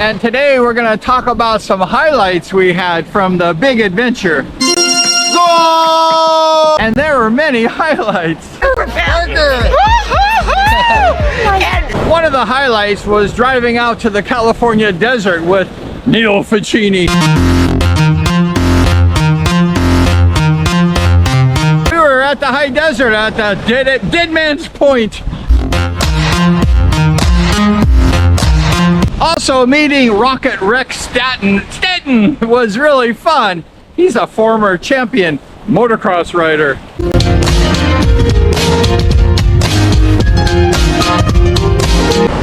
And today we're going to talk about some highlights we had from the big adventure. Go! And there were many highlights. One of the highlights was driving out to the California desert with Neil Ficini. We were at the high desert at the Dead Man's Point. Also meeting Rocket Rex Stanton was really fun. He's a former champion motocross rider.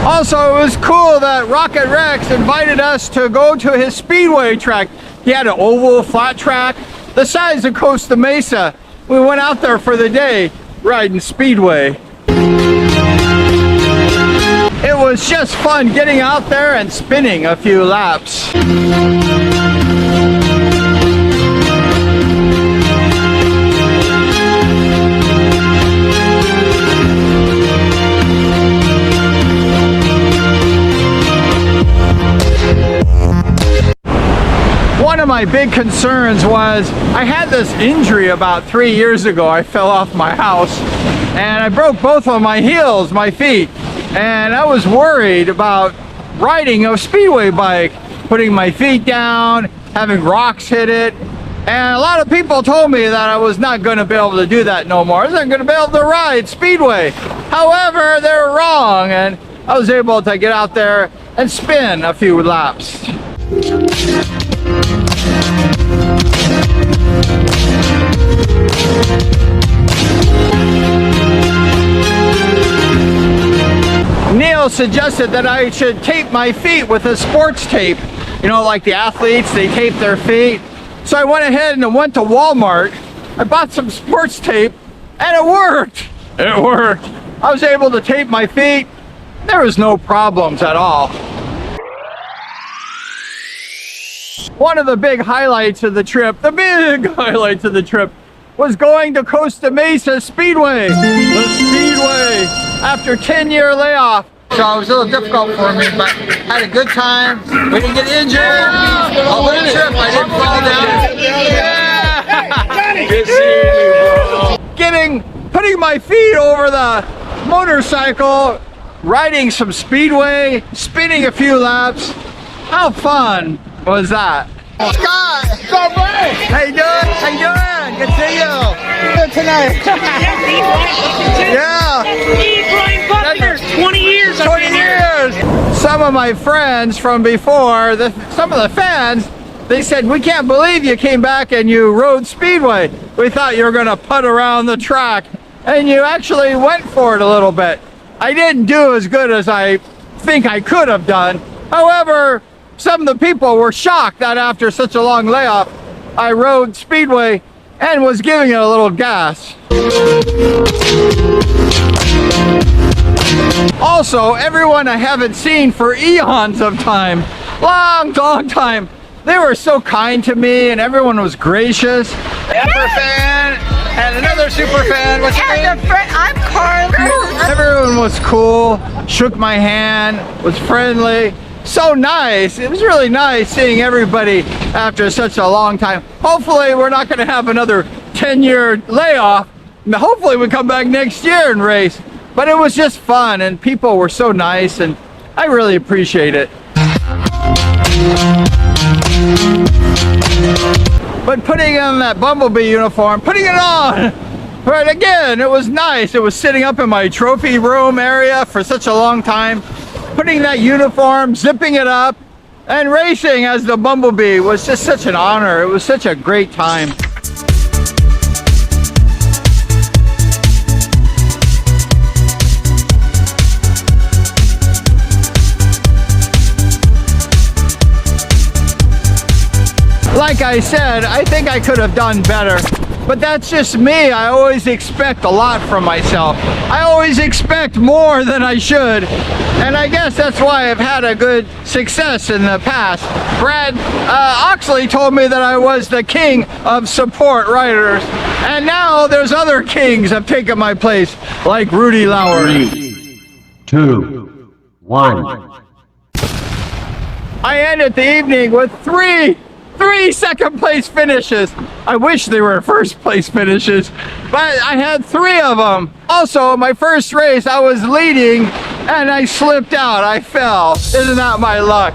Also, it was cool that Rocket Rex invited us to go to his Speedway track. He had an oval flat track the size of Costa Mesa. We went out there for the day riding Speedway. It was just fun getting out there and spinning a few laps. One of my big concerns was I had this injury about 3 years ago. I fell off my house and I broke both of my heels, my feet. And I was worried about riding a Speedway bike, putting my feet down, having rocks hit it. And a lot of people told me that I was not going to be able to do that no more. I wasn't going to be able to ride Speedway. However, they were wrong, and I was able to get out there and spin a few laps. Neil suggested that I should tape my feet with a sports tape. You know, like the athletes, they tape their feet. So I went ahead and went to Walmart. I bought some sports tape and it worked. It worked. I was able to tape my feet. There was no problems at all. One of the big highlights of the trip, was going to Costa Mesa Speedway. The Speedway. After 10-year layoff. So it was a little difficult for me, but had a good time. We didn't get injured. A little trip, I didn't fall down. Yeah. Good seeing you, bro. Putting my feet over the motorcycle, riding some Speedway, spinning a few laps. How fun was that? Scott! How you doing? How you doing? Good to see you. Good tonight. Yeah. 20 years. 20 years. Some of my friends from before, some of the fans, they said, we can't believe you came back and you rode Speedway. We thought you were going to putt around the track. And you actually went for it a little bit. I didn't do as good as I think I could have done. However, some of the people were shocked that after such a long layoff, I rode Speedway and was giving it a little gas. Also, everyone I haven't seen for eons of time, long time, they were so kind to me and everyone was gracious. Super fan and another super fan. What's your name? I'm Carla. Everyone was cool, shook my hand, was friendly. So nice. It was really nice seeing everybody after such a long time. Hopefully we're not going to have another 10-year layoff. Hopefully we come back next year and race. But it was just fun and people were so nice and I really appreciate it. But putting on that Bumblebee uniform, putting it on, right, again, it was nice. It was sitting up in my trophy room area for such a long time. Putting that uniform, zipping it up, and racing as the Bumblebee was just such an honor. It was such a great time. Like I said, I think I could have done better. But that's just me. I always expect a lot from myself. I always expect more than I should. And I guess that's why I've had a good success in the past. Brad Oxley told me that I was the king of support riders. And now there's other kings have taken my place, like Rudy Lauer. 3, 2, 1. I ended the evening with three second place finishes. I wish they were first place finishes, but I had 3 of them. Also, my first race, I was leading and I slipped out. I fell. Isn't that my luck?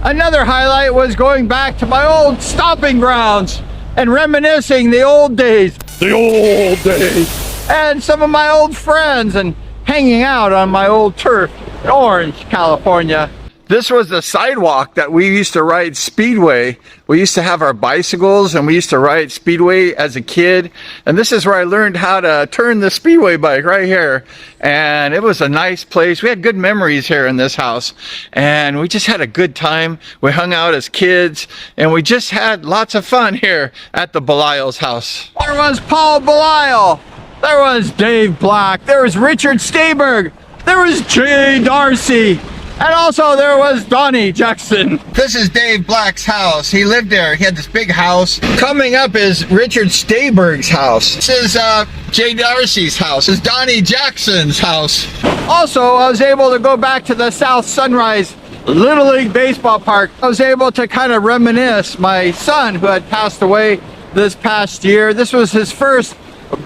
Another highlight was going back to my old stomping grounds and reminiscing the old days. The old days. And some of my old friends and hanging out on my old turf in Orange, California. This was the sidewalk that we used to ride Speedway. We used to have our bicycles and we used to ride Speedway as a kid. And this is where I learned how to turn the Speedway bike right here. And it was a nice place. We had good memories here in this house. And we just had a good time. We hung out as kids and we just had lots of fun here at the Belisle's house. There was Paul Belisle. There was Dave Black. There was Richard Stayberg. There was Jay Darcy. And also there was Donnie Jackson. This is Dave Black's house. He lived there. He had this big house. Coming up is Richard Stayberg's house. This is Jay Darcy's house. This is Donnie Jackson's house. Also, I was able to go back to the South Sunrise Little League Baseball Park. I was able to kind of reminisce my son who had passed away this past year. This was his first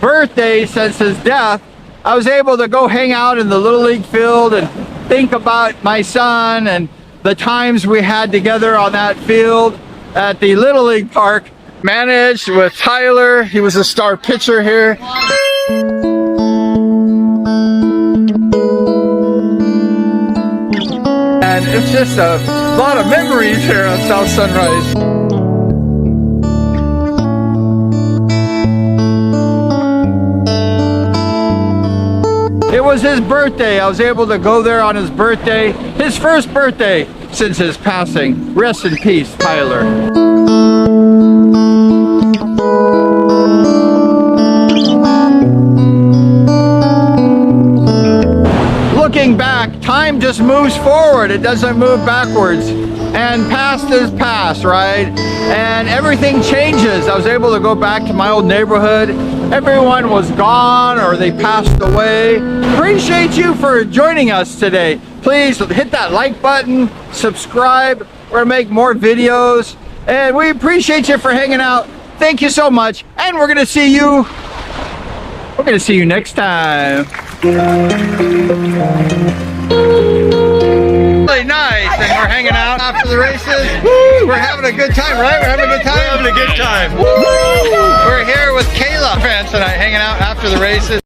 birthday since his death. I was able to go hang out in the Little League field and think about my son and the times we had together on that field at the Little League Park. Managed with Tyler. He was a star pitcher here. And it's just a lot of memories here on South Sunrise. It was his birthday. I was able to go there on his birthday. His first birthday since his passing. Rest in peace, Tyler. Looking back, time just moves forward. It doesn't move backwards. And past is past, right? And everything changes. I was able to go back to my old neighborhood. Everyone was gone or they passed away. Appreciate you for joining us today. Please hit that like button, subscribe. We're gonna make more videos. And we appreciate you for hanging out. Thank you so much. And we're gonna see you next time. Really nice, and we're hanging out after the races. Woo! We're having a good time, right? We're having a good time. Having a good time. Woo! We're here with Kayla fans tonight, hanging out after the races.